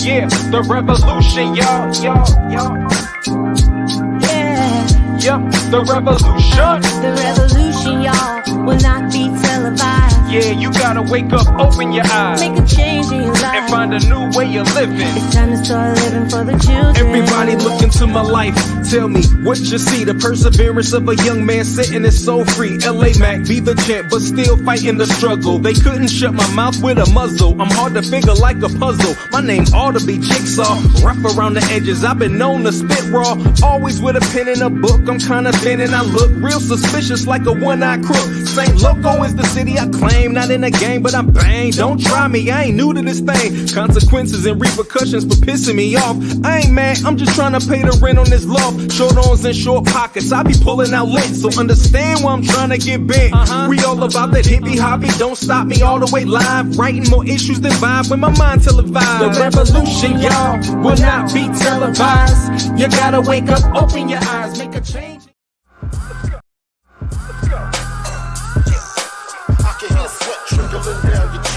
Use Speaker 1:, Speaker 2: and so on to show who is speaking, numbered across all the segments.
Speaker 1: Yeah, the revolution, y'all.
Speaker 2: Yeah.
Speaker 1: Yep, the revolution.
Speaker 2: The revolution, y'all, will not be televised.
Speaker 1: Yeah, you gotta wake up, open your eyes,
Speaker 2: Make a change in your life,
Speaker 1: and find a new way of living.
Speaker 2: It's time to start living for the children.
Speaker 3: Everybody look into my life. Tell me what you see. The perseverance of a young man sitting is so free. LA Mac be the champ, but still fighting the struggle. They couldn't shut my mouth with a muzzle. I'm hard to figure like a puzzle. My name ought to be Jigsaw. Rough around the edges, I've been known to spit raw. Always with a pen and a book. I'm kinda thin and I look real suspicious like a one-eyed crook. St. Loco is the city I claim. Not in the game, but I'm bang. Don't try me, I ain't new to this thing. Consequences and repercussions for pissing me off. I ain't mad, I'm just trying to pay the rent on this loft. Short arms and short pockets, I be pulling out lint. So understand why I'm trying to get bent. We all about that hippie hobby, don't stop me all the way live. Writing more issues than vibe when my mind televised. The revolution, y'all, will not be televised. You gotta wake up, open your eyes, make a change.
Speaker 4: I can hear sweat trickling down your cheek.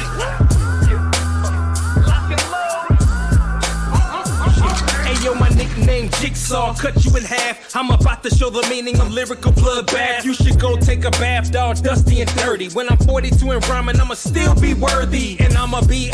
Speaker 3: Yo, my nickname Jigsaw, cut you in half. I'm about to show the meaning of lyrical bloodbath. You should go take a bath, dog, dusty and dirty. When I'm 42 and rhyming, I'ma still be worthy. And I'ma be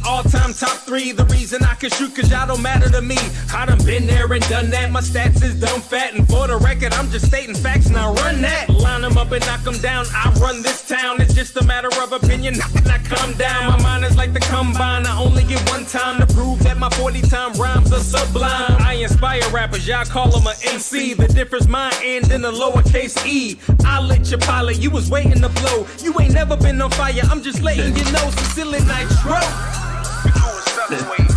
Speaker 3: all-time top 3. The reason I can shoot, cause y'all don't matter to me. I done been there and done that, my stats is dumb fat. And for the record, I'm just stating facts, now run that. Line them up and knock them down, I run this town. It's just a matter of opinion, not calm down. My mind is like the combine, I only get one time to prove that my 40-time rhymes are sublime. I inspire rappers, y'all call them a MC. The difference my end in the lowercase e. I lit your pilot, you was waiting to blow. You ain't never been on fire, I'm just letting you know. Sincerely Nitro.
Speaker 1: We doing featherweight.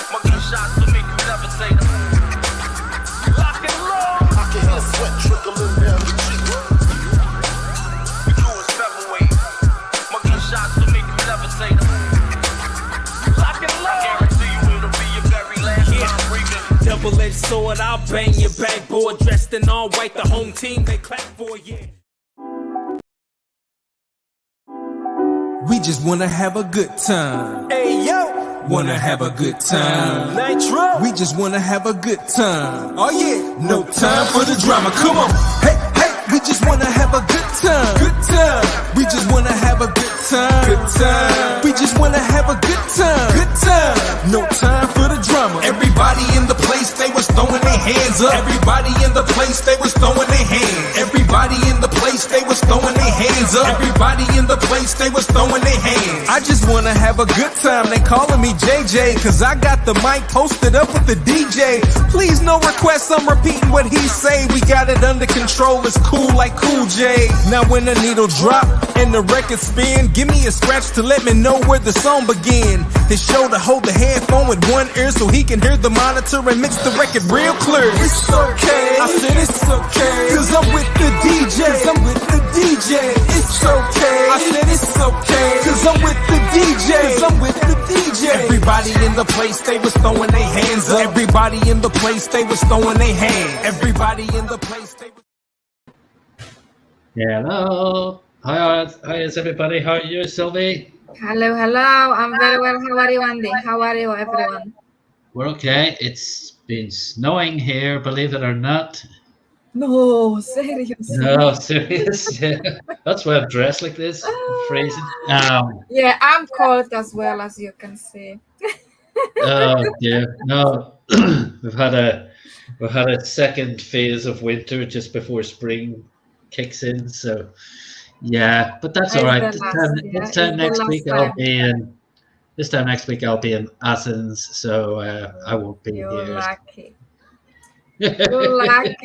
Speaker 1: Monkey shots to make you never say lock and load.
Speaker 4: I can hear sweat trickling down your cheek.
Speaker 1: We doing featherweight. Monkey shots to make you never say lock and load. I guarantee you it'll be your very last time breathing.
Speaker 3: Double-edged sword, I'll bang your backboard. Dressed in all white, the home team they clap for, yeah. We just wanna have a good time.
Speaker 1: Hey yo,
Speaker 3: Wanna have a good time.
Speaker 1: Nitro.
Speaker 3: We just wanna have a good time. Oh yeah, no time for the drama. Come on. Hey, hey, we just wanna have a good time. Good time. We just wanna have a good time. Good time. We just wanna have a good time. Good time. No time for the drama. Everybody in the place, they was throwing their hands up. Everybody in the place, they was throwing their hands. Everybody in the place, they was throwing their hands up. Everybody in the place, they was throwing their hands. I just wanna have a good time. They calling me JJ, cause I got the mic posted up with the DJ. Please no requests, I'm repeating what he say. We got it under control, it's cool like Cool J. Now when the needle drop and the record spin, give me a scratch to let me know where the song begin. His shoulder hold the headphone with one ear so he can hear the monitor and mix the record real clear. It's okay, I said it's okay, cause I'm with the DJ. I'm with the DJ. It's okay, I said it's okay, cause I'm with the DJ. I'm with the DJ. Everybody in the place, they was throwing their hands up. Everybody in the place, they was throwing their hands. Everybody in the place, they was...
Speaker 5: Hello. How is everybody? How are you, Sylvie?
Speaker 6: Hello, hello. I'm very well. How are you, Andy? How are you, everyone?
Speaker 5: We're okay. It's been snowing here, believe it or not.
Speaker 6: No, serious.
Speaker 5: No, serious. Yeah. That's why I'm dressed like this. I'm freezing.
Speaker 6: Yeah, I'm cold as well, as you can see.
Speaker 5: Oh dear. No, we've had a second phase of winter just before spring kicks in. So yeah, but that's all right. This time next week This time next week I'll be in Athens, so I won't be
Speaker 6: You're
Speaker 5: here.
Speaker 6: lucky. You're lucky.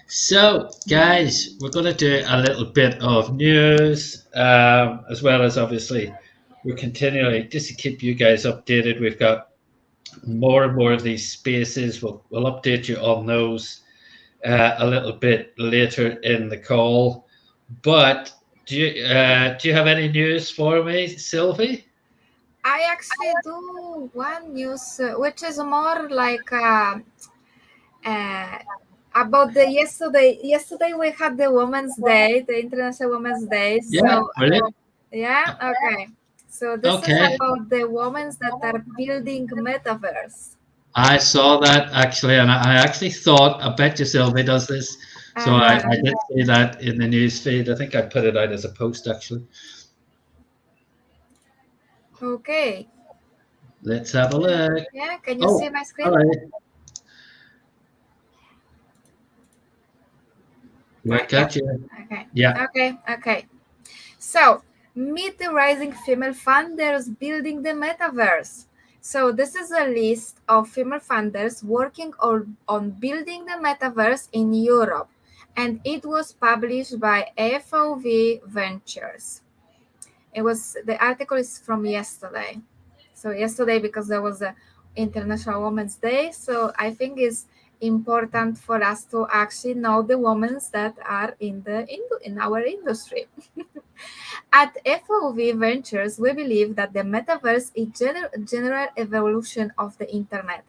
Speaker 5: So, guys, we're going to do a little bit of news, as well as obviously we're continually just to keep you guys updated. We've got more and more of these spaces. We'll update you on those a little bit later in the call. But do you have any news for me, Sylvie?
Speaker 6: I actually do one news, which is more like uh, about the yesterday. Yesterday we had the Women's Day, the International Women's Day.
Speaker 5: Yeah,
Speaker 6: So
Speaker 5: brilliant.
Speaker 6: yeah, okay. So this is
Speaker 5: Okay,
Speaker 6: about the women that are building metaverse.
Speaker 5: I saw that actually, and I actually thought, I bet you Sylvie does this. So
Speaker 6: Uh-huh.
Speaker 5: I did see that in the news feed. I think I put it out as a post actually.
Speaker 6: Okay.
Speaker 5: Let's have a look.
Speaker 6: Yeah, can you see
Speaker 5: Oh,
Speaker 6: my screen?
Speaker 5: all right. We
Speaker 6: Yeah.
Speaker 5: got you.
Speaker 6: Okay.
Speaker 5: Yeah.
Speaker 6: Okay. So, meet the rising female funders building the metaverse. So, this is a list of female funders working on building the metaverse in Europe, and it was published by FOV Ventures. The article is from yesterday. So yesterday, because there was a International Women's Day, so I think it's important for us to actually know the women that are in our industry. At FOV Ventures, we believe that the metaverse is general evolution of the internet.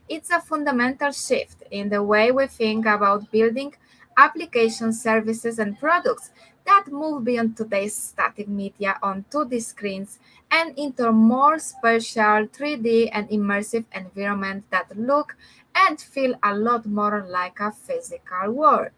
Speaker 6: It's a fundamental shift in the way we think about building applications, services, and products that move beyond today's static media on 2D screens and into a more spatial, 3D, and immersive environment that look and feel a lot more like a physical world.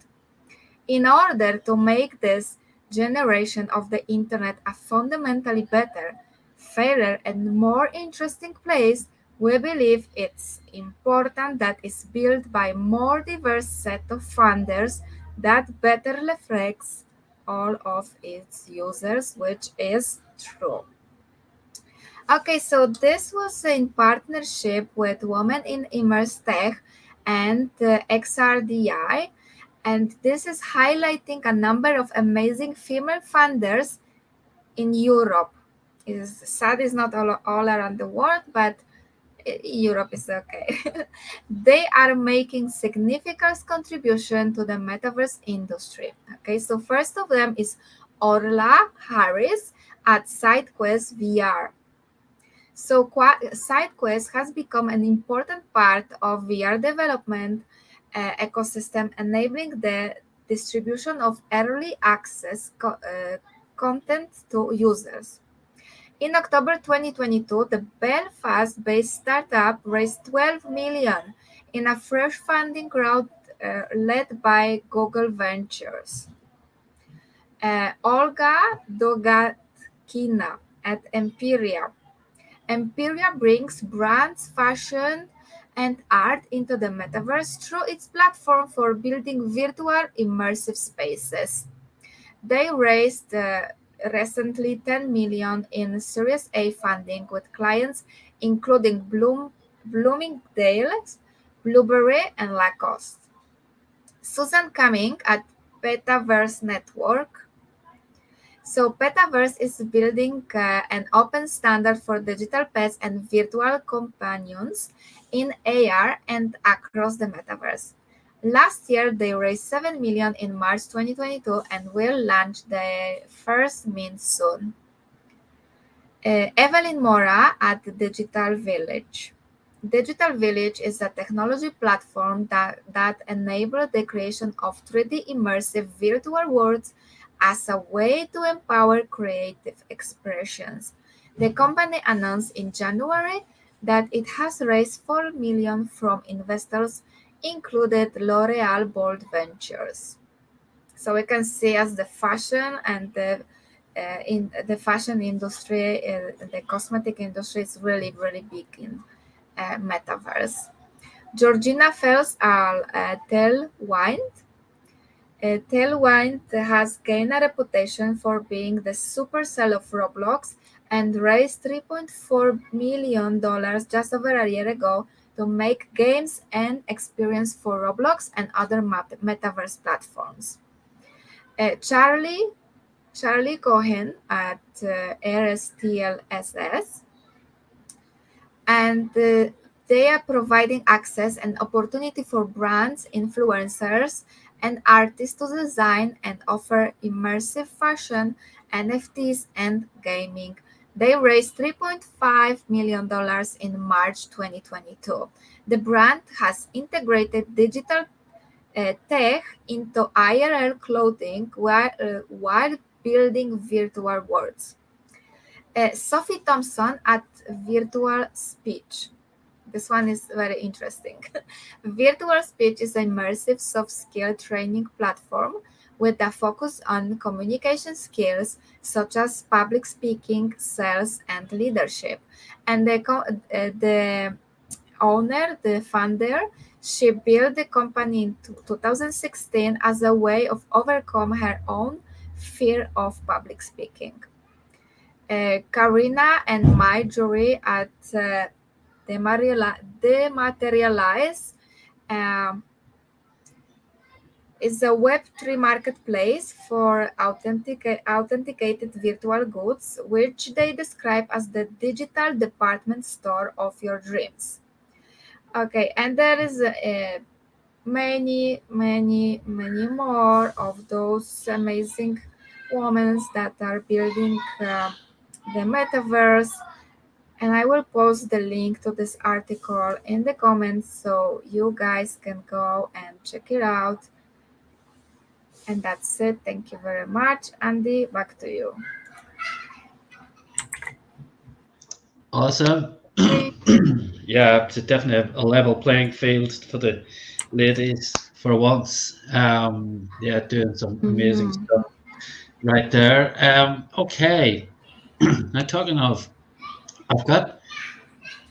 Speaker 6: In order to make this generation of the internet a fundamentally better, fairer, and more interesting place, we believe it's important that it's built by more diverse set of funders that better reflects all of its users, which is true. Okay, so this was in partnership with Women in Immerse Tech and XRDI, and this is highlighting a number of amazing female funders in Europe. Is sad is not all around the world, but Europe is okay. They are making significant contribution to the metaverse industry. Okay, so first of them is Orla Harris at SideQuest VR. So SideQuest has become an important part of VR development ecosystem, enabling the distribution of early access content to users. In October 2022, the Belfast-based startup raised 12 million in a fresh funding round led by Google Ventures. Olga Dogatkina at Empiria. Empiria brings brands, fashion, and art into the metaverse through its platform for building virtual immersive spaces. They raised recently 10 million in Series A funding with clients including Bloomingdale's, Blueberry, and Lacoste. Susan Cumming at Petaverse Network. So Petaverse is building an open standard for digital pets and virtual companions in AR and across the metaverse. Last year, they raised 7 million in March 2022 and will launch their first mint soon. Evelyn Mora at Digital Village. Digital Village is a technology platform that enables the creation of 3D immersive virtual worlds as a way to empower creative expressions. The company announced in January that it has raised 4 million from investors, included L'Oreal Bold Ventures. So we can see as the fashion and in the fashion industry, the cosmetic industry is really, really big in metaverse. Georgina Fels Telwind. Tailwind has gained a reputation for being the supercell of Roblox and raised $3.4 million just over a year ago to make games and experience for Roblox and other metaverse platforms. Charlie Cohen at RSTLSS, and they are providing access and opportunity for brands, influencers, and artists to design and offer immersive fashion, NFTs, and gaming. They raised $3.5 million in March 2022. The brand has integrated digital tech into IRL clothing while building virtual worlds. Sophie Thompson at Virtual Speech. This one is very interesting. Virtual Speech is an immersive soft skill training platform with a focus on communication skills such as public speaking, sales, and leadership. And the owner, the founder, she built the company in 2016 as a way of overcome her own fear of public speaking. Karina and Marjorie at Dematerialize is a Web3 marketplace for authenticated virtual goods, which they describe as the digital department store of your dreams. Okay, and there is many more of those amazing women that are building the metaverse, and I will post the link to this article in the comments so you guys can go and check it out. And that's it. Thank you very much. Andy, back to you.
Speaker 5: Awesome. Yeah, it's definitely a level playing field for the ladies for once. Yeah, doing some amazing stuff right there. Okay. Now talking of,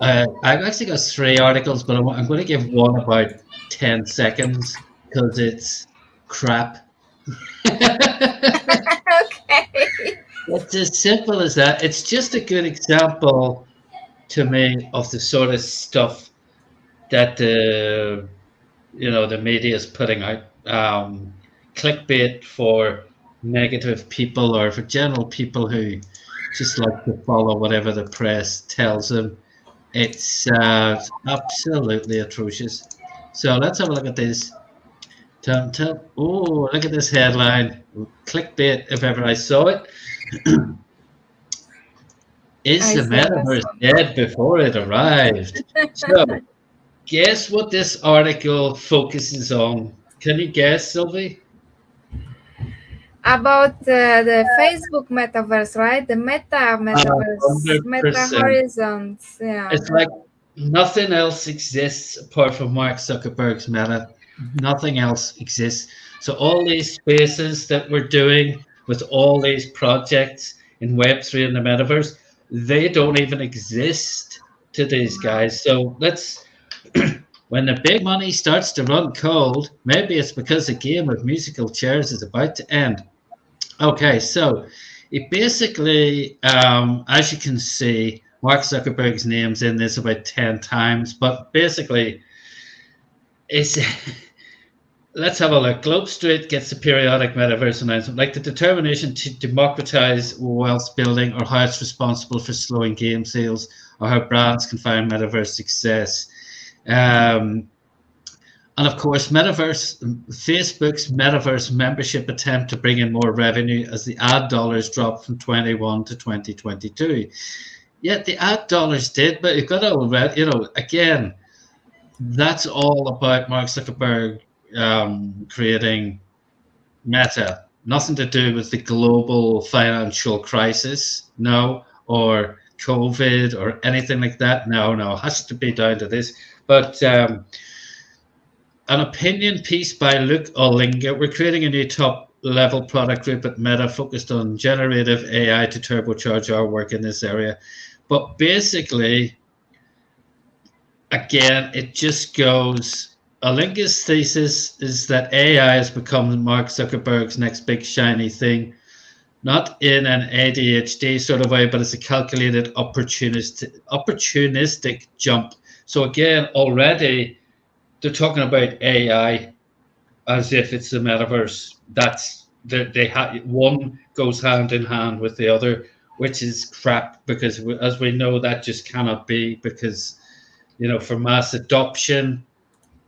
Speaker 5: I've actually got 3 articles, but I'm going to give one about 10 seconds because it's crap.
Speaker 6: Okay.
Speaker 5: It's as simple as that. It's just a good example to me of the sort of stuff that the media is putting out. Clickbait for negative people or for general people who just like to follow whatever the press tells them. It's absolutely atrocious. So let's have a look at this. Oh, look at this headline. Clickbait, if ever I saw it. Is the metaverse dead before it arrived? So, guess what this article focuses on? Can you guess, Sylvie?
Speaker 6: About the Facebook metaverse, right? The metaverse,
Speaker 5: 100%.
Speaker 6: meta horizons. Yeah.
Speaker 5: It's like nothing else exists apart from Mark Zuckerberg's Meta. Nothing else exists. So all these spaces that we're doing with all these projects in Web3 and the metaverse, they don't even exist to these guys. So let's, when the big money starts to run cold, maybe it's because the game of musical chairs is about to end. Okay, so it basically, as you can see, Mark Zuckerberg's name's in this about 10 times, but basically, it's let's have a look. Globe Street gets a periodic metaverse announcement, like the determination to democratize wealth building, or how it's responsible for slowing game sales, or how brands can find metaverse success. And of course, Facebook's metaverse membership attempt to bring in more revenue as the ad dollars dropped from 21 to 2022. Yet the ad dollars did, but you've got to, again, that's all about Mark Zuckerberg creating Meta. Nothing to do with the global financial crisis, no, or COVID or anything like that. No, it has to be down to this. But an opinion piece by Luke Olinga. We're creating a new top-level product group at Meta focused on generative AI to turbocharge our work in this area. But basically, again, it just goes, Olinga's thesis is that AI has become Mark Zuckerberg's next big shiny thing. not in an ADHD sort of way, but it's a calculated opportunistic jump. So again, already they're talking about AI as if it's the metaverse. That's one goes hand in hand with the other, which is crap because as we know that just cannot be, because for mass adoption,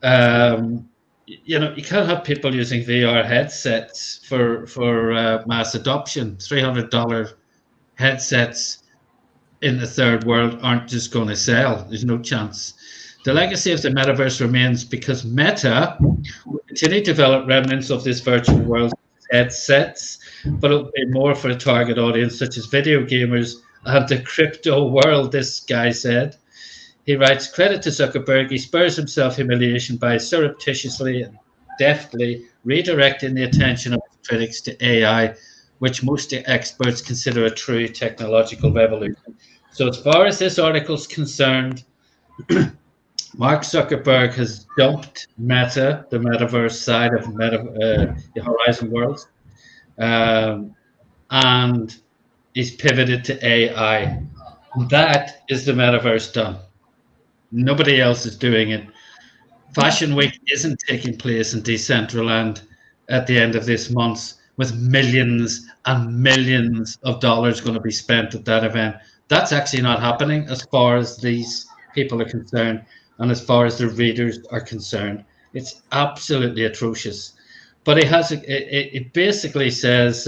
Speaker 5: you can't have people using VR headsets for mass adoption. $300 headsets in the third world aren't just going to sell. There's no chance. The legacy of the metaverse remains because Meta will continue to develop remnants of this virtual world headsets, but it'll be more for a target audience such as video gamers and the crypto world, this guy said. He writes, credit to Zuckerberg, he spares himself humiliation by surreptitiously and deftly redirecting the attention of critics to AI, which most experts consider a true technological revolution. So as far as this article is concerned, Mark Zuckerberg has dumped Meta, the metaverse side of the Horizon Worlds, and he's pivoted to AI. That is the metaverse done. Nobody else is doing it. Fashion Week isn't taking place in Decentraland at the end of this month with millions and millions of dollars going to be spent at that event. That's actually not happening as far as these people are concerned. And as far as the readers are concerned, it's absolutely atrocious. But it basically says,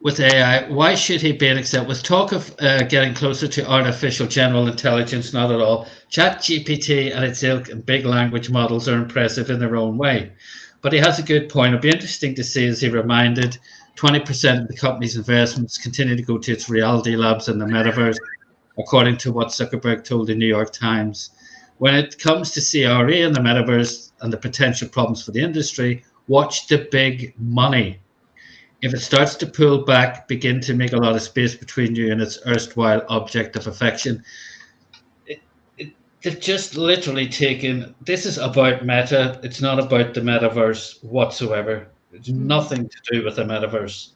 Speaker 5: with AI, why should he be an exception? With talk of getting closer to artificial general intelligence, not at all. ChatGPT and its ilk and big language models are impressive in their own way. But he has a good point. It'll be interesting to see, as he reminded, 20% of the company's investments continue to go to its reality labs in the metaverse, according to what Zuckerberg told the New York Times. When it comes to CRE and the metaverse and the potential problems for the industry, watch the big money. If it starts to pull back, begin to make a lot of space between you and its erstwhile object of affection. They've just literally taken, this is about Meta. It's not about the metaverse whatsoever. It's nothing to do with the metaverse.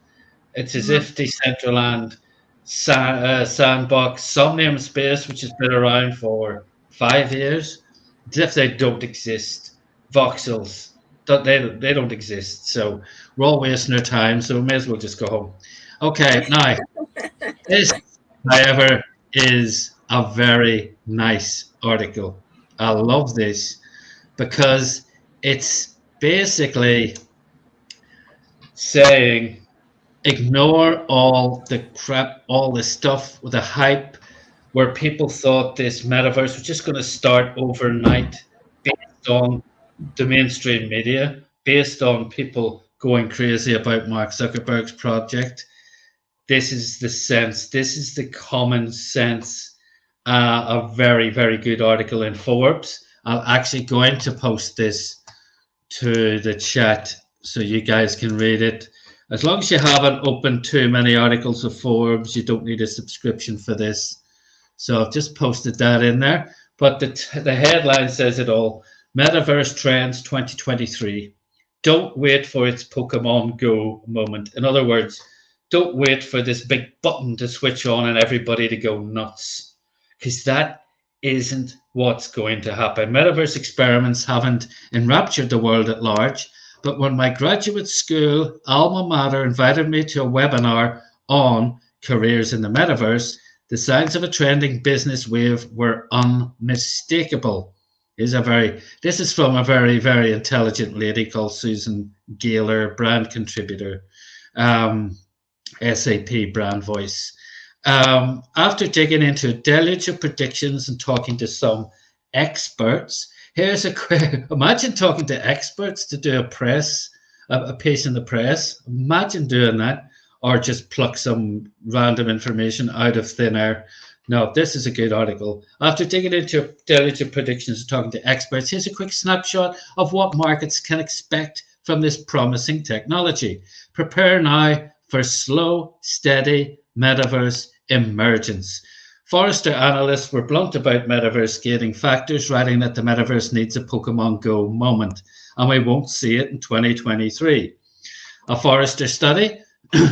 Speaker 5: It's as if Decentraland, Sandbox, Somnium Space, which has been around for 5 years, as if they don't exist. Voxels, they don't exist. So we're all wasting our time, so we may as well just go home. Okay, now, this, however, is a very nice article. I love this because it's basically saying, ignore all the crap, all the stuff with the hype where people thought this metaverse was just going to start overnight based on the mainstream media, based on people going crazy about Mark Zuckerberg's project. This is the sense, this is the common sense. A very, very good article in Forbes. I'm actually going to post this to the chat so you guys can read it. As long as you haven't opened too many articles of Forbes, you don't need a subscription for this. So I've just posted that in there. But the headline says it all. Metaverse Trends 2023. Don't wait for its Pokemon Go moment. In other words, don't wait for this big button to switch on and everybody to go nuts. Because that isn't what's going to happen. Metaverse experiments haven't enraptured the world at large. But when my graduate school alma mater invited me to a webinar on careers in the metaverse, the signs of a trending business wave were unmistakable. This is from a very, very intelligent lady called Susan Gaylor, brand contributor, SAP brand voice. After digging into a deluge of predictions and talking to some experts, here's a quick, imagine talking to experts to do a piece in the press. Imagine doing that, or just pluck some random information out of thin air. No, this is a good article. After digging into a deluge of predictions and talking to experts, here's a quick snapshot of what markets can expect from this promising technology. Prepare now for slow, steady metaverse emergence. Forrester analysts were blunt about metaverse gating factors, writing that the metaverse needs a Pokemon Go moment, and we won't see it in 2023. A Forrester study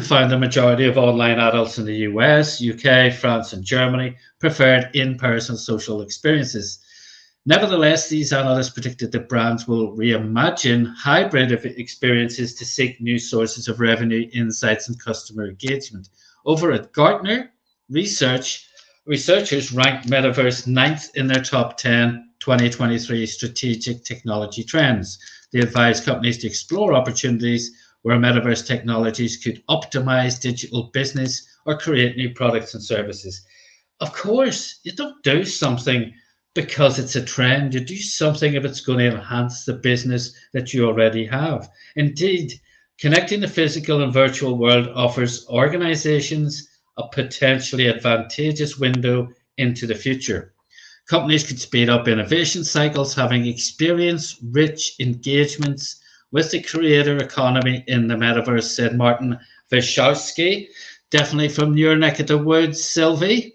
Speaker 5: found the majority of online adults in the US, UK, France, and Germany preferred in-person social experiences. Nevertheless, these analysts predicted that brands will reimagine hybrid experiences to seek new sources of revenue, insights, and customer engagement. Over at Gartner, researchers ranked Metaverse ninth in their top 10 2023 strategic technology trends. They advised companies to explore opportunities where Metaverse technologies could optimize digital business or create new products and services. Of course, you don't do something because it's a trend. You do something if it's going to enhance the business that you already have. Indeed, connecting the physical and virtual world offers organizations a potentially advantageous window into the future. Companies could speed up innovation cycles, having experience-rich engagements with the creator economy in the metaverse, said Martin Wachowski, definitely from your neck of the woods, Sylvie.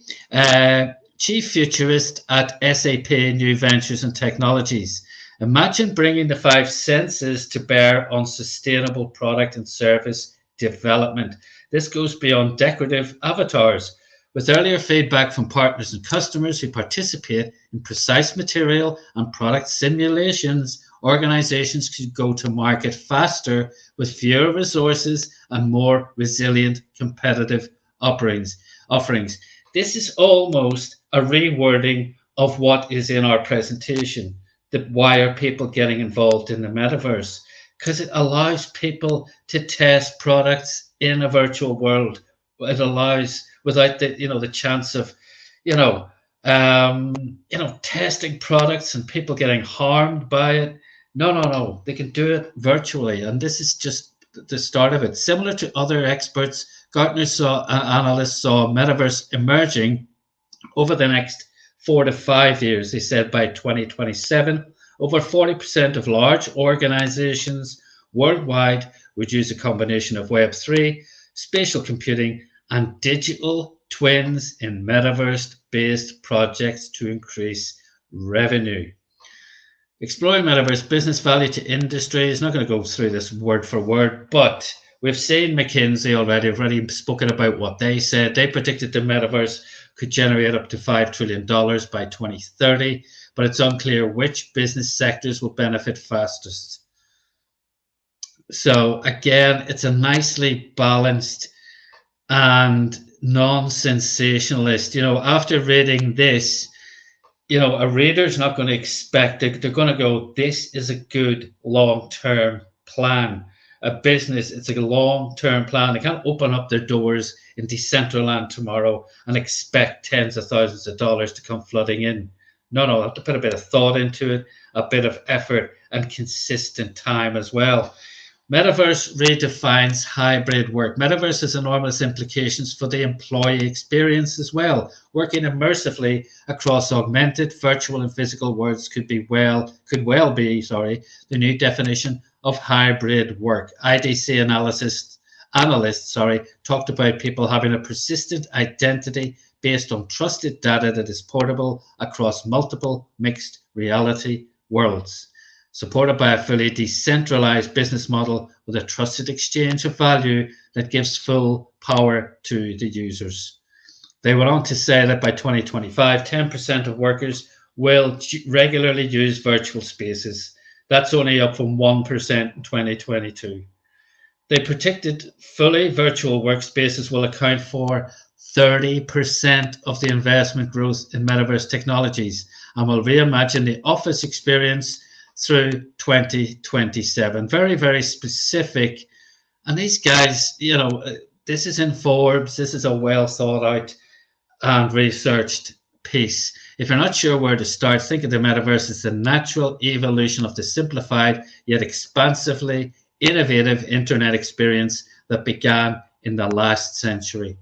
Speaker 5: Chief Futurist at SAP New Ventures and Technologies. Imagine bringing the five senses to bear on sustainable product and service development. This goes beyond decorative avatars. With earlier feedback from partners and customers who participate in precise material and product simulations, organizations could go to market faster with fewer resources and more resilient competitive offerings. This is almost a rewording of what is in our presentation. That why are people getting involved in the metaverse? Because it allows people to test products in a virtual world. It allows without the chance of testing products and people getting harmed by it. No. They can do it virtually, and this is just the start of it. Similar to other experts, Gartner analysts saw metaverse emerging over the next 4 to 5 years. They said by 2027, over 40% of large organizations worldwide would use a combination of Web3, spatial computing, and digital twins in metaverse-based projects to increase revenue. Exploring metaverse business value to industry is not going to go through this word for word, but we've seen McKinsey already. I've already spoken about what they said. They predicted the metaverse could generate up to $5 trillion by 2030, but it's unclear which business sectors will benefit fastest. So again, it's a nicely balanced and non-sensationalist. After reading this, a reader's not going to expect, they're going to go, this is a good long-term plan. A business, it's a long-term plan. They can't open up their doors in Decentraland tomorrow and expect tens of thousands of dollars to come flooding in. No, I have to put a bit of thought into it, a bit of effort and consistent time as well. Metaverse redefines hybrid work. Metaverse has enormous implications for the employee experience as well. Working immersively across augmented, virtual, and physical worlds could well be the new definition of hybrid work. IDC analysts talked about people having a persistent identity based on trusted data that is portable across multiple mixed reality worlds, supported by a fully decentralized business model with a trusted exchange of value that gives full power to the users. They went on to say that by 2025, 10% of workers will regularly use virtual spaces. That's only up from 1% in 2022. They predicted fully virtual workspaces will account for 30% of the investment growth in metaverse technologies and will reimagine the office experience through 2027. Very, very specific. And these guys, this is in Forbes. This is a well thought out and researched piece. If you're not sure where to start, think of the metaverse as the natural evolution of the simplified yet expansively innovative internet experience that began in the last century.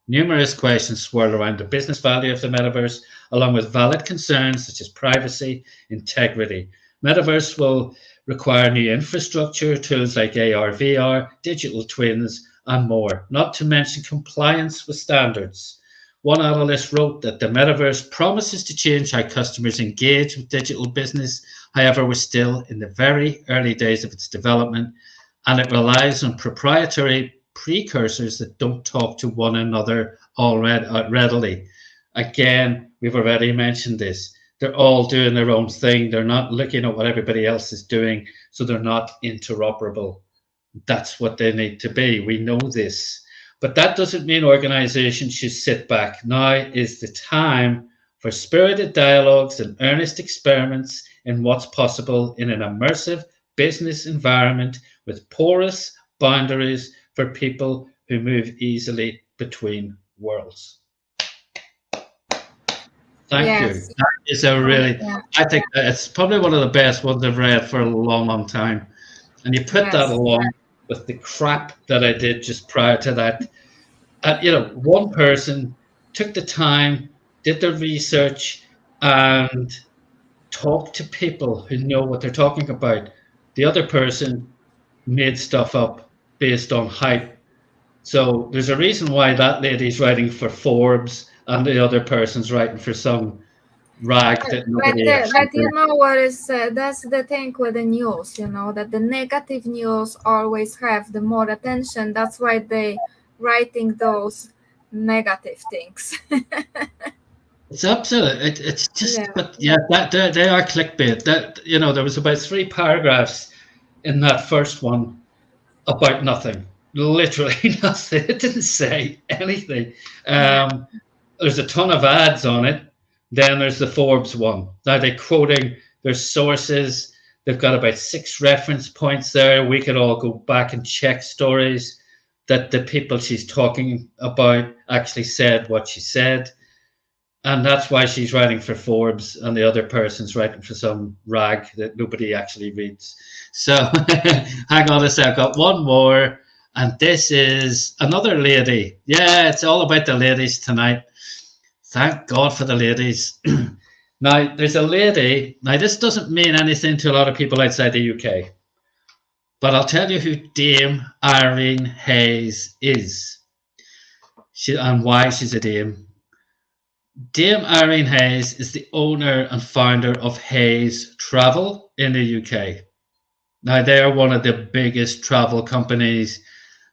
Speaker 5: Numerous questions swirl around the business value of the metaverse, along with valid concerns such as privacy, integrity. Metaverse will require new infrastructure, tools like AR, VR, digital twins, and more, not to mention compliance with standards. One analyst wrote that the metaverse promises to change how customers engage with digital business. However, we're still in the very early days of its development, and it relies on proprietary precursors that don't talk to one another already readily. Again, we've already mentioned this. They're all doing their own thing. They're not looking at what everybody else is doing, so they're not interoperable. That's what they need to be. We know this. But that doesn't mean organizations should sit back. Now is the time for spirited dialogues and earnest experiments in what's possible in an immersive business environment with porous boundaries for people who move easily between worlds. Thank you.
Speaker 6: Yes.
Speaker 5: That is a really,
Speaker 6: Yeah.
Speaker 5: I think it's probably one of the best ones I've read for a long, long time. And you put that
Speaker 6: Yes.
Speaker 5: along with the crap that I did just prior to that. One person took the time, did the research, and talked to people who know what they're talking about. The other person made stuff up based on hype. So there's a reason why that lady's writing for Forbes and the other person's writing for some rag that nobody actually
Speaker 6: But you know what is that's the thing with the news, that the negative news always have the more attention. That's why they writing those negative things.
Speaker 5: It's absolute. It's just,
Speaker 6: Yeah.
Speaker 5: but yeah, that they are clickbait. That there was about 3 paragraphs in that first one about nothing, literally nothing. It didn't say anything. There's a ton of ads on it. Then there's the Forbes one. Now they're quoting their sources. They've got about 6 reference points there. We could all go back and check stories that the people she's talking about actually said what she said. And that's why she's writing for Forbes and the other person's writing for some rag that nobody actually reads. So hang on a sec, I've got one more. And this is another lady. Yeah, it's all about the ladies tonight. Thank God for the ladies. Now, there's a lady. Now, this doesn't mean anything to a lot of people outside the UK. But I'll tell you who Dame Irene Hayes is. And why she's a dame. Dame Irene Hayes is the owner and founder of Hayes Travel in the UK. Now, they are one of the biggest travel companies.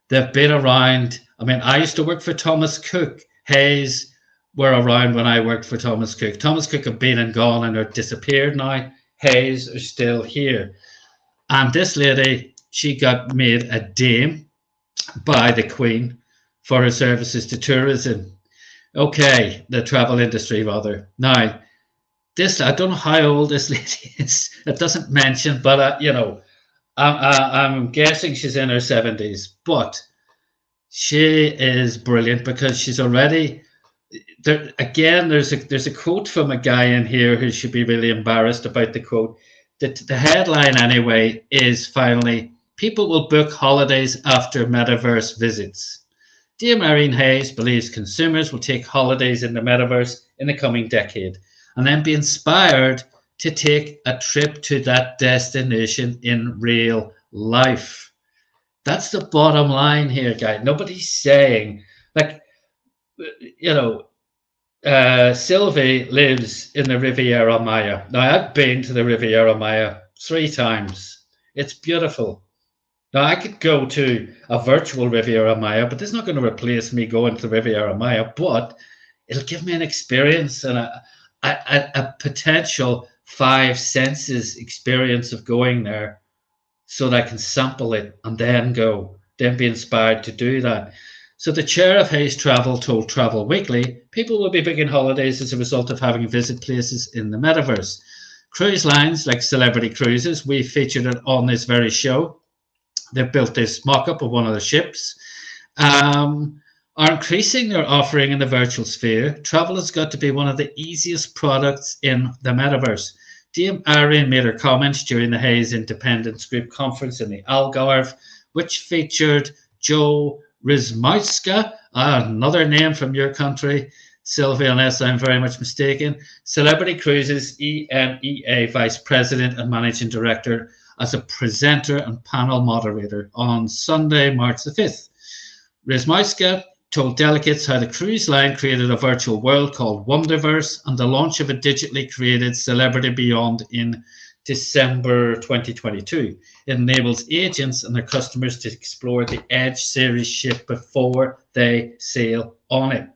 Speaker 5: They've been around. I mean, I used to work for Thomas Cook. Hayes were around when I worked for Thomas Cook. Thomas Cook have been and gone and are disappeared now. Hayes are still here. And this lady, she got made a dame by the Queen for her services to tourism. Okay, the travel industry, rather. Now, this, I don't know how old this lady is. It doesn't mention, but, I'm guessing she's in her 70s. But she is brilliant because she's already... There, again, there's a quote from a guy in here who should be really embarrassed about the quote. The headline, anyway, is finally, people will book holidays after Metaverse visits. Dame Irene Hayes believes consumers will take holidays in the Metaverse in the coming decade and then be inspired to take a trip to that destination in real life. That's the bottom line here, guys. Nobody's saying, Sylvie lives in the Riviera Maya. Now, I've been to the Riviera Maya 3 times. It's beautiful. Now, I could go to a virtual Riviera Maya, but this is not going to replace me going to the Riviera Maya, but it'll give me an experience and a potential 5 senses experience of going there so that I can sample it and then be inspired to do that. So the chair of Hayes Travel told Travel Weekly, people will be booking holidays as a result of having visit places in the Metaverse. Cruise lines like Celebrity Cruises, we featured it on this very show. They've built this mock-up of one of the ships, are increasing their offering in the virtual sphere. Travel has got to be one of the easiest products in the Metaverse. Dame Irene made her comments during the Hayes Independence Group conference in the Algarve, which featured Joe Rizmowska, another name from your country, Sylvia, unless I'm very much mistaken, Celebrity Cruises EMEA Vice President and Managing Director, as a presenter and panel moderator on Sunday, March the 5th. Rizmowska told delegates how the cruise line created a virtual world called Wonderverse and the launch of a digitally created Celebrity Beyond in December 2022. It enables agents and their customers to explore the Edge series ship before they sail on it.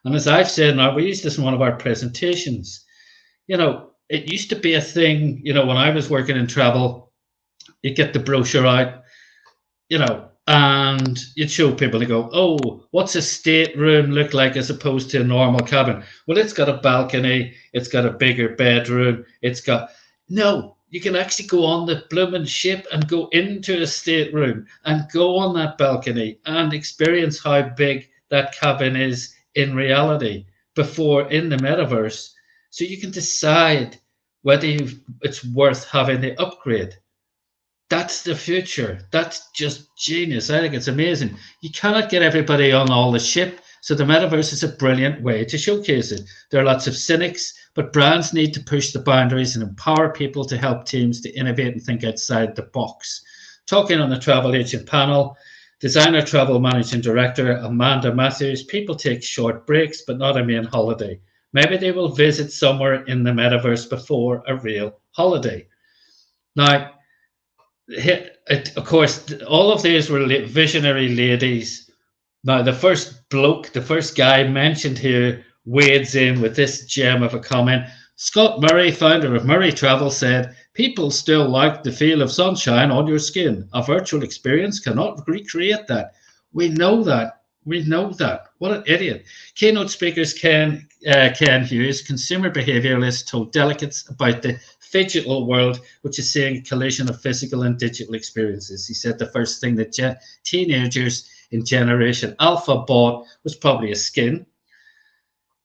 Speaker 5: And as I've said now, we used this in one of our presentations. It used to be a thing, when I was working in travel, you get the brochure out, and you'd show people to go, oh, what's a stateroom look like as opposed to a normal cabin? Well, it's got a balcony, it's got a bigger bedroom, no, you can actually go on the blooming ship and go into a stateroom and go on that balcony and experience how big that cabin is in reality before in the metaverse. So you can decide whether it's worth having the upgrade. That's the future. That's just genius. I think it's amazing. You cannot get everybody on all the ship, so the metaverse is a brilliant way to showcase it. There are lots of cynics, but brands need to push the boundaries and empower people to help teams to innovate and think outside the box. Talking on the travel agent panel, designer travel managing director Amanda Matthews, people take short breaks, but not a main holiday. Maybe they will visit somewhere in the metaverse before a real holiday. Now, of course, all of these were visionary ladies. Now, the first guy mentioned here wades in with this gem of a comment. Scott Murray, founder of Murray Travel, said, people still like the feel of sunshine on your skin. A virtual experience cannot recreate that. We know that. What an idiot. Keynote speakers Ken Hughes, consumer behavioralist, told delegates about the phygital world, which is seeing a collision of physical and digital experiences. He said the first thing that teenagers in Generation Alpha bought was probably a skin.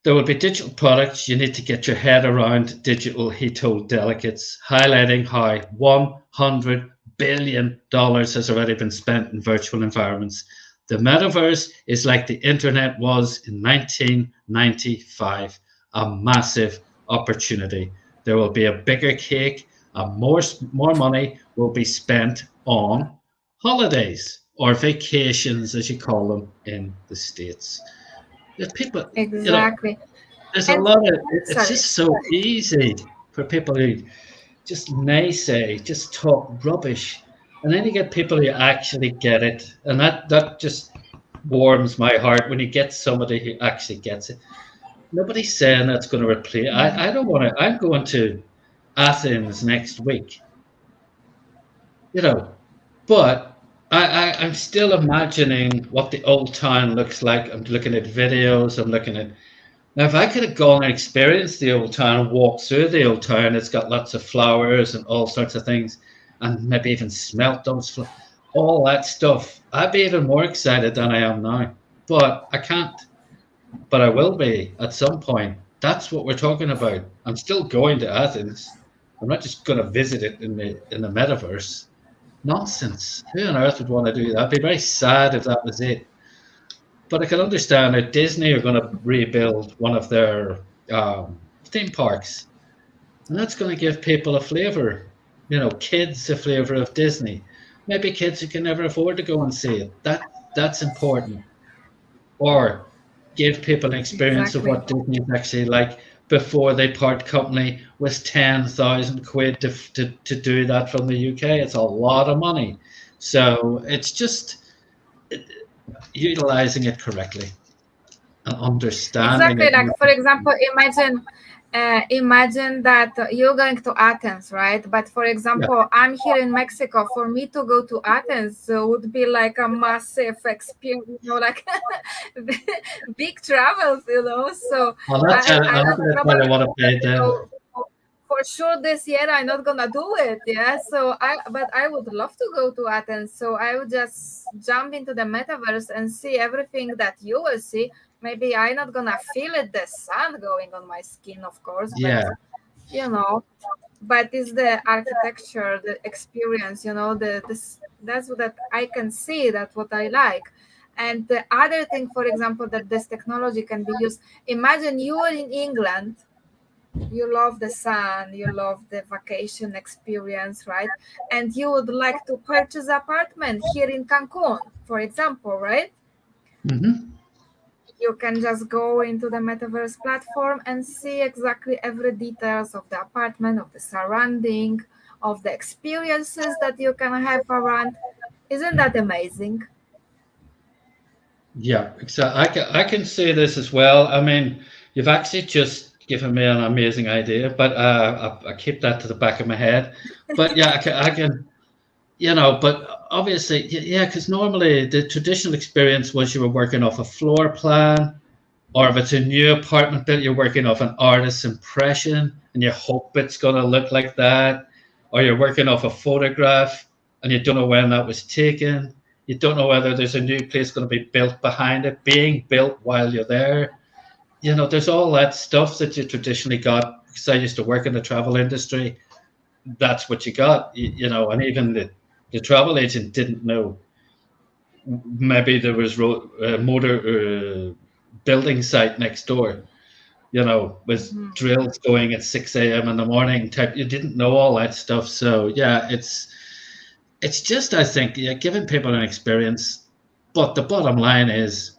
Speaker 5: There will be digital products you need to get your head around digital, he told delegates, highlighting how $100 billion has already been spent in virtual environments. The metaverse is like the internet was in 1995, a massive opportunity. There will be a bigger cake and more money will be spent on holidays or vacations, as you call them in the States. There's people,
Speaker 6: Exactly.
Speaker 5: there's a lot of, it's just so easy for people who just naysay, just talk rubbish. And then you get people who actually get it. And that just warms my heart when you get somebody who actually gets it. Nobody's saying that's going to replace. I don't want to. I'm going to Athens next week. But I'm still imagining what the old town looks like. I'm looking at videos. Now, if I could have gone and experienced the old town and walked through the old town, it's got lots of flowers and all sorts of things, and maybe even smelt those all that stuff, I'd be even more excited than I am now. But I can't. But I will be at some point. That's what we're talking about. I'm still going to Athens. I'm not just going to visit it in the metaverse. Nonsense. Who on earth would want to do that? I'd be very sad if that was it. But I can understand that Disney are going to rebuild one of their theme parks, and that's going to give people a flavor. Kids a flavor of Disney. Maybe kids who can never afford to go and see it. That's important. Or give people an experience of what Disney is actually like before they part company with 10,000 quid to do that from the UK. It's a lot of money. So it's just utilizing it correctly and understanding
Speaker 6: Exactly.
Speaker 5: it.
Speaker 6: Like, for example, imagine that you're going to Athens, right? But for example, I'm here in Mexico. For me to go to Athens would be like a massive experience, like big travels, So
Speaker 5: That's
Speaker 6: I
Speaker 5: what I want to pay then.
Speaker 6: for sure this year I'm not gonna do it. But I would love to go to Athens. So I would just jump into the metaverse and see everything that you will see. Maybe I'm not gonna feel it, the sun going on my skin, of course.
Speaker 5: Yeah.
Speaker 6: But, but it's the architecture, the experience, that's what I can see, that's what I like. And the other thing, for example, that this technology can be used, imagine you are in England, you love the sun, you love the vacation experience, right? And you would like to purchase an apartment here in Cancun, for example, right?
Speaker 5: Mm-hmm.
Speaker 6: You can just go into the metaverse platform and see exactly every details of the apartment, of the surrounding, of the experiences that you can have around. Isn't that amazing?
Speaker 5: Yeah, exactly. I can say this as well. I mean, you've actually just given me an amazing idea, but I keep that to the back of my head. But yeah, I can, but obviously, yeah, because normally the traditional experience was you were working off a floor plan, or if it's a new apartment built, you're working off an artist's impression and you hope it's going to look like that, or you're working off a photograph and you don't know when that was taken. You don't know whether there's a new place going to be built behind it, being built while you're there. There's all that stuff that you traditionally got. Because I used to work in the travel industry, that's what you got, and even the travel agent didn't know. Maybe there was motor building site next door, with
Speaker 6: Mhm.
Speaker 5: drills going at 6 a.m. in the morning type. You didn't know all that stuff. So yeah, it's just, I think, yeah, giving people an experience. But the bottom line is,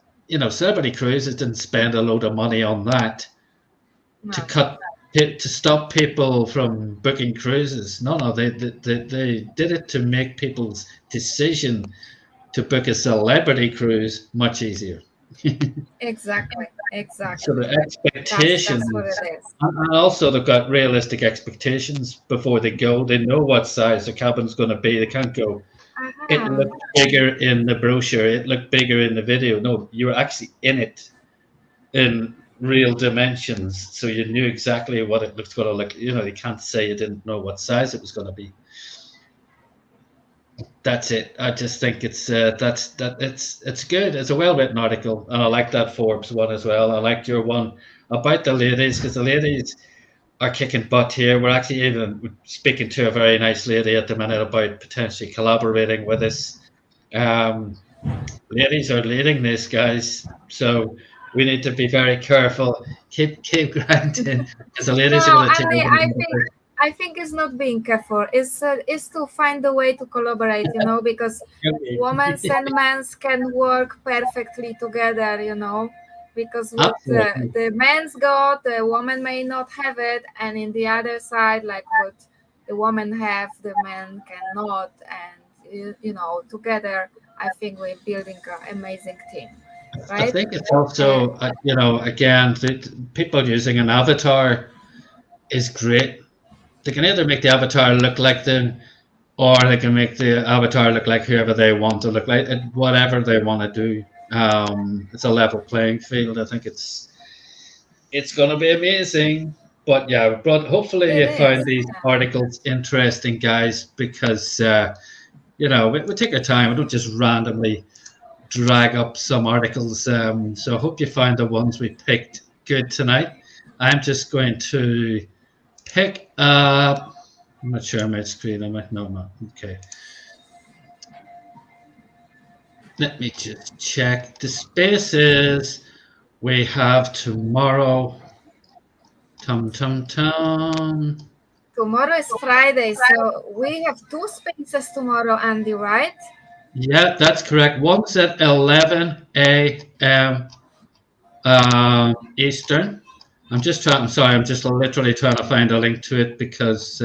Speaker 5: Celebrity Cruises didn't spend a load of money on that to
Speaker 6: No.
Speaker 5: cut to stop people from booking cruises. No, they did it to make people's decision to book a celebrity cruise much easier.
Speaker 6: Exactly.
Speaker 5: So
Speaker 6: Exactly.
Speaker 5: the
Speaker 6: That's what it
Speaker 5: expectations,
Speaker 6: is.
Speaker 5: and also they've got realistic expectations before they go. They know what size the cabin's going to be. They can't go, it
Speaker 6: Uh-huh.
Speaker 5: looked bigger in the brochure, it looked bigger in the video. No, you were actually in it in real dimensions, so you knew exactly what it looked going to look. You can't say you didn't know what size it was going to be. That's it. I just think it's good. It's a well written article, and I like that Forbes one as well. I liked your one about the ladies, because the ladies are kicking butt here. We're actually even speaking to a very nice lady at the minute about potentially collaborating with us. Um, Ladies are leading this, guys, so we need to be very careful. Keep grinding, because the ladies are
Speaker 6: No,
Speaker 5: going to take
Speaker 6: Andy,
Speaker 5: over.
Speaker 6: I think it's not being careful. It's to find a way to collaborate, because women and men can work perfectly together, because what
Speaker 5: Absolutely.
Speaker 6: the man's got, the woman may not have it, and in the other side, like what the woman have, the man cannot, and together, I think we're building an amazing team,
Speaker 5: I
Speaker 6: right?
Speaker 5: think it's
Speaker 6: And
Speaker 5: also, again, people using an avatar is great. They can either make the avatar look like them, or they can make the avatar look like whoever they want to look like, whatever they want to do. It's a level playing field. I think it's going to be amazing. But yeah, but hopefully
Speaker 6: it
Speaker 5: you found
Speaker 6: is.
Speaker 5: these articles interesting, guys, because we take our time. We don't just randomly drag up some articles. So I hope you find the ones we picked good tonight. I'm just going to pick up. I'm not sure my screen. I might no, no. Okay. Let me just check the spaces we have tomorrow. Tum tum tum.
Speaker 6: Tomorrow is Friday, so we have two spaces tomorrow, Andy, right?
Speaker 5: Yeah, that's correct. One's at 11 a.m. Eastern. I'm sorry. I'm just literally trying to find a link to it, because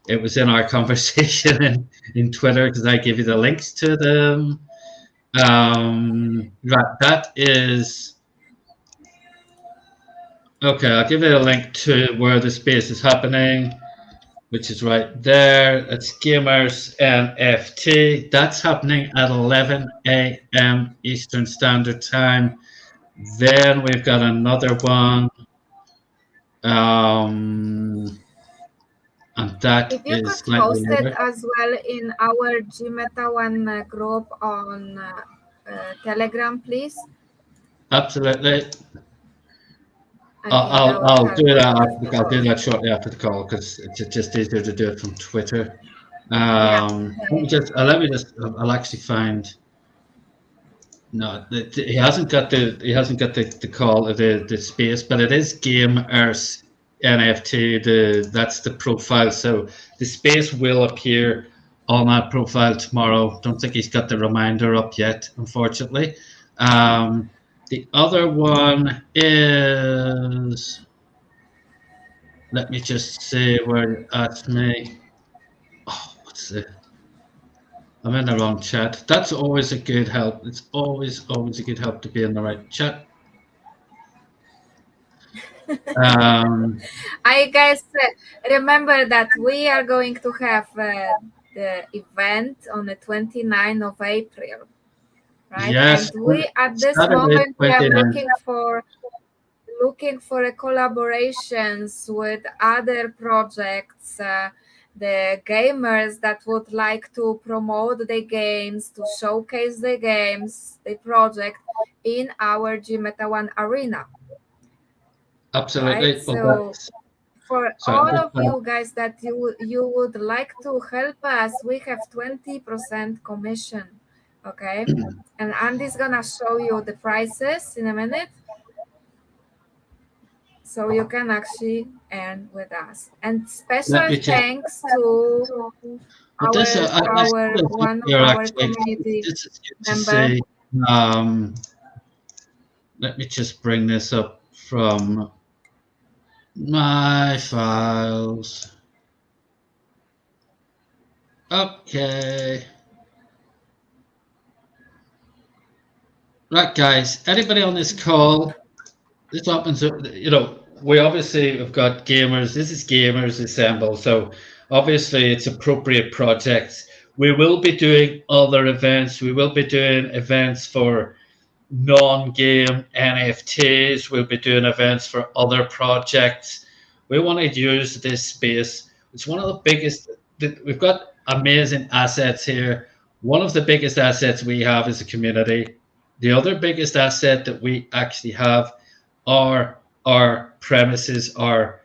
Speaker 5: it was in our conversation in Twitter, because I give you the links to them. Right, that is okay. I'll give you a link to where the space is happening, which is right there. It's Gamers NFT. That's happening at 11 a.m. Eastern Standard Time. Then we've got another one, and that
Speaker 6: If you
Speaker 5: is
Speaker 6: could
Speaker 5: slightly
Speaker 6: post it
Speaker 5: later.
Speaker 6: as well in our Gmeta One group on Telegram, please.
Speaker 5: Absolutely.
Speaker 6: I think that
Speaker 5: I'll
Speaker 6: would
Speaker 5: I'll
Speaker 6: help
Speaker 5: do
Speaker 6: a
Speaker 5: that.
Speaker 6: lot of
Speaker 5: I'll do
Speaker 6: people.
Speaker 5: that shortly after the call, because it's just easier to do it from Twitter.
Speaker 6: Yeah.
Speaker 5: I'll actually find. No, he hasn't got the call of the space, but it is Game Earth NFT. That's the profile. So the space will appear on that profile tomorrow. Don't think he's got the reminder up yet, unfortunately. The other one is, let me just see where it asked me. I'm in the wrong chat. That's always a good help. It's always a good help to be in the right chat.
Speaker 6: I guess remember that we are going to have the event on the 29th of April, right?
Speaker 5: Yes,
Speaker 6: And we at this
Speaker 5: Saturday
Speaker 6: moment we are
Speaker 5: 29th.
Speaker 6: looking for a collaborations with other projects, the gamers that would like to promote the games, to showcase the games, the project in our Gmeta One arena, right?
Speaker 5: Absolutely. Well,
Speaker 6: So for
Speaker 5: sorry,
Speaker 6: all of you guys that you would like to help us, we have 20% commission, okay? And Andy's gonna show you the prices in a minute, so you can actually earn with us. And
Speaker 5: let
Speaker 6: special
Speaker 5: me just.
Speaker 6: thanks to
Speaker 5: But this, I see
Speaker 6: our
Speaker 5: this
Speaker 6: one of
Speaker 5: here
Speaker 6: our
Speaker 5: actually.
Speaker 6: community
Speaker 5: This is good to
Speaker 6: member.
Speaker 5: see. Let me just bring this up from my files. Okay. Right, guys. Anybody on this call? This happens. We obviously have got gamers. This is Gamers Assemble. So obviously, it's appropriate projects. We will be doing other events. We will be doing events for non-game NFTs. We'll be doing events for other projects. We want to use this space. It's one of the biggest. We've got amazing assets here. One of the biggest assets we have is a community. The other biggest asset that we actually have are our premises, our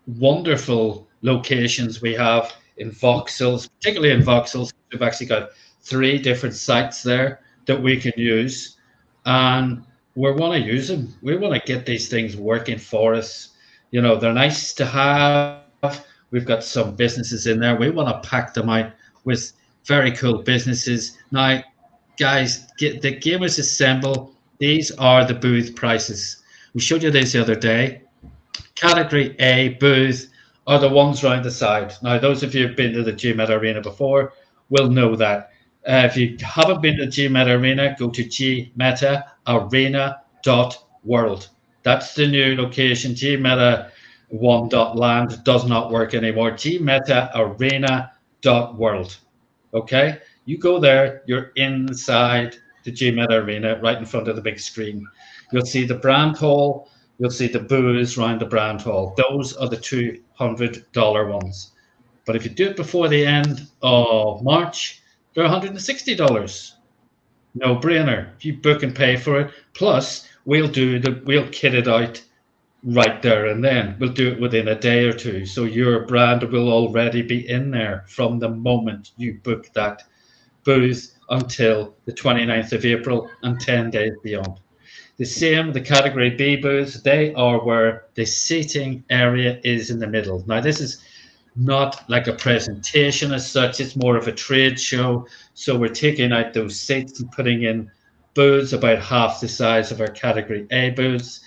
Speaker 5: wonderful locations we have in voxels, particularly in voxels. We've actually got 3 different sites there that we can use, and we want to use them. We want to get these things working for us. They're nice to have. We've got some businesses in there. We want to pack them out with very cool businesses. Now, guys, get the Gamers Assemble. These are the booth prices. We showed you this the other day. Category A booth are the ones around the side. Now, those of you who've been to the GMET Arena before will know that. If you haven't been to GMET Arena, go to gmetaarena.world. That's the new location. gmeta1.land does not work anymore. gmetaarena.world. Okay? You go there, you're inside the GMET Arena, right in front of the big screen. You'll see the brand hall, you'll see the booths around the brand hall. Those are the $200 ones. But if you do it before the end of March, they're $160. No brainer. If you book and pay for it, plus we'll kit it out right there and then. We'll do it within a day or two. So your brand will already be in there from the moment you book that booth until the 29th of April and 10 days beyond. The same, the category B booths, they are where the seating area is in the middle. Now, this is not like a presentation as such, it's more of a trade show. So we're taking out those seats and putting in booths about half the size of our category A booths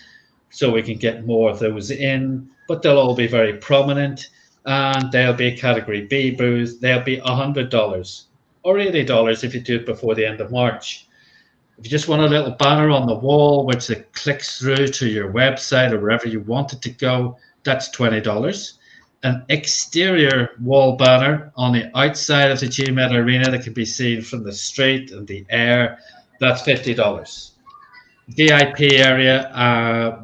Speaker 5: so we can get more of those in, but they'll all be very prominent, and they'll be category B booths. They'll be $100 or $80 if you do it before the end of March. If you just want a little banner on the wall which it clicks through to your website or wherever you want it to go, that's $20. An exterior wall banner on the outside of the GMET Arena that can be seen from the street and the air, that's $50. VIP area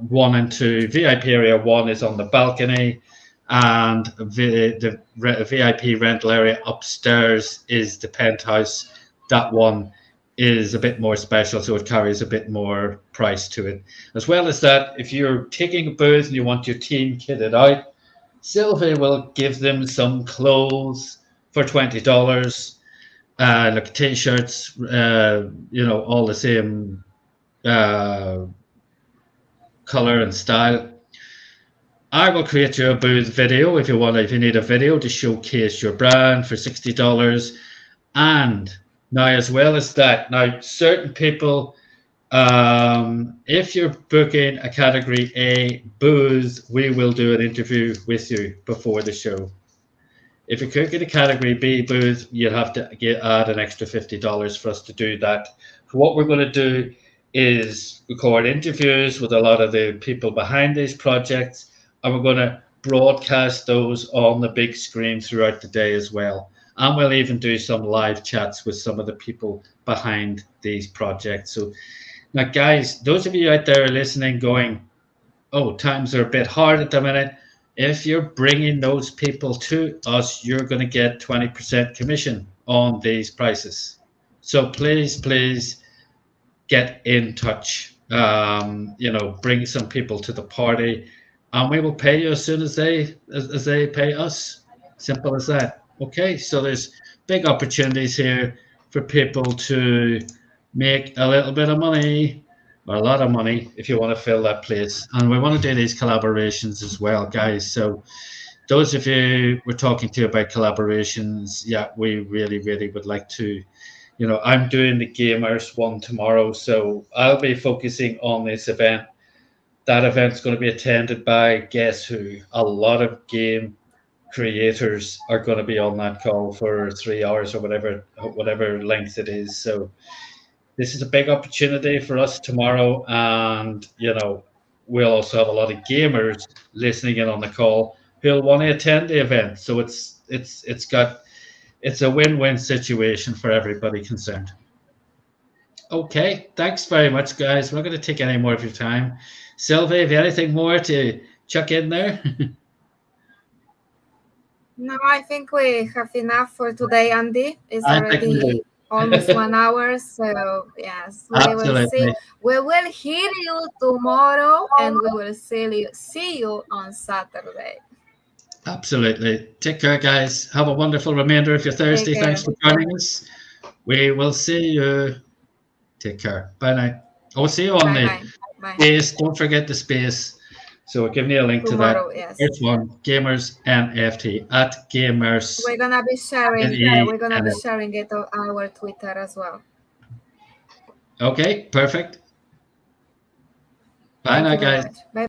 Speaker 5: 1 and 2. VIP area 1 is on the balcony, and the VIP rental area upstairs is the penthouse. That one is a bit more special, so it carries a bit more price to it. As well as that, if you're taking a booth and you want your team kitted out, Sylvia will give them some clothes for $20, like t-shirts, all the same color and style. I will create you a booth video if you need a video to showcase your brand for $60. And now, as well as that, now certain people, if you're booking a category A booth, we will do an interview with you before the show. If you could get a category B booth, you'd have to add an extra $50 for us to do that. So what we're going to do is record interviews with a lot of the people behind these projects, and we're going to broadcast those on the big screen throughout the day as well. And we'll even do some live chats with some of the people behind these projects. So now, guys, those of you out there listening going, oh, times are a bit hard at the minute. If you're bringing those people to us, you're going to get 20% commission on these prices. So please get in touch. Bring some people to the party, and we will pay you as soon as they pay us. Simple as that. Okay, so there's big opportunities here for people to make a little bit of money or a lot of money if you want to fill that place. And we want to do these collaborations as well, guys. So those of you we're talking to about collaborations, yeah, we really would like to. I'm doing the gamers one tomorrow, so I'll be focusing on this event. That event's going to be attended by, guess who? A lot of game creators are going to be on that call for 3 hours or whatever length it is. So this is a big opportunity for us tomorrow, and we'll also have a lot of gamers listening in on the call who'll want to attend the event. So it's a win-win situation for everybody concerned. Okay, thanks very much, guys. We're not going to take any more of your time. Sylvie, have you anything more to chuck in there?
Speaker 6: No, I think we have enough for today, Andy. It's
Speaker 5: I think we
Speaker 6: already
Speaker 5: do.
Speaker 6: almost 1 hour. So yes,
Speaker 5: Absolutely.
Speaker 6: we will hear you tomorrow, and we will see you on Saturday.
Speaker 5: Absolutely. Take care, guys. Have a wonderful remainder of your Thursday.
Speaker 6: Take care.
Speaker 5: Thanks for joining us. We will see you. Take care. Bye now. I'll see you on
Speaker 6: Bye.
Speaker 5: space. Don't forget the space. So we're giving you a link
Speaker 6: Tomorrow,
Speaker 5: to that.
Speaker 6: yes.
Speaker 5: First one, Gamers NFT at Gamers.
Speaker 6: We're gonna be sharing.
Speaker 5: NE.
Speaker 6: We're gonna be sharing it on our Twitter as well.
Speaker 5: Okay, perfect. Bye
Speaker 6: Thank
Speaker 5: now,
Speaker 6: you very
Speaker 5: guys.
Speaker 6: much. Bye.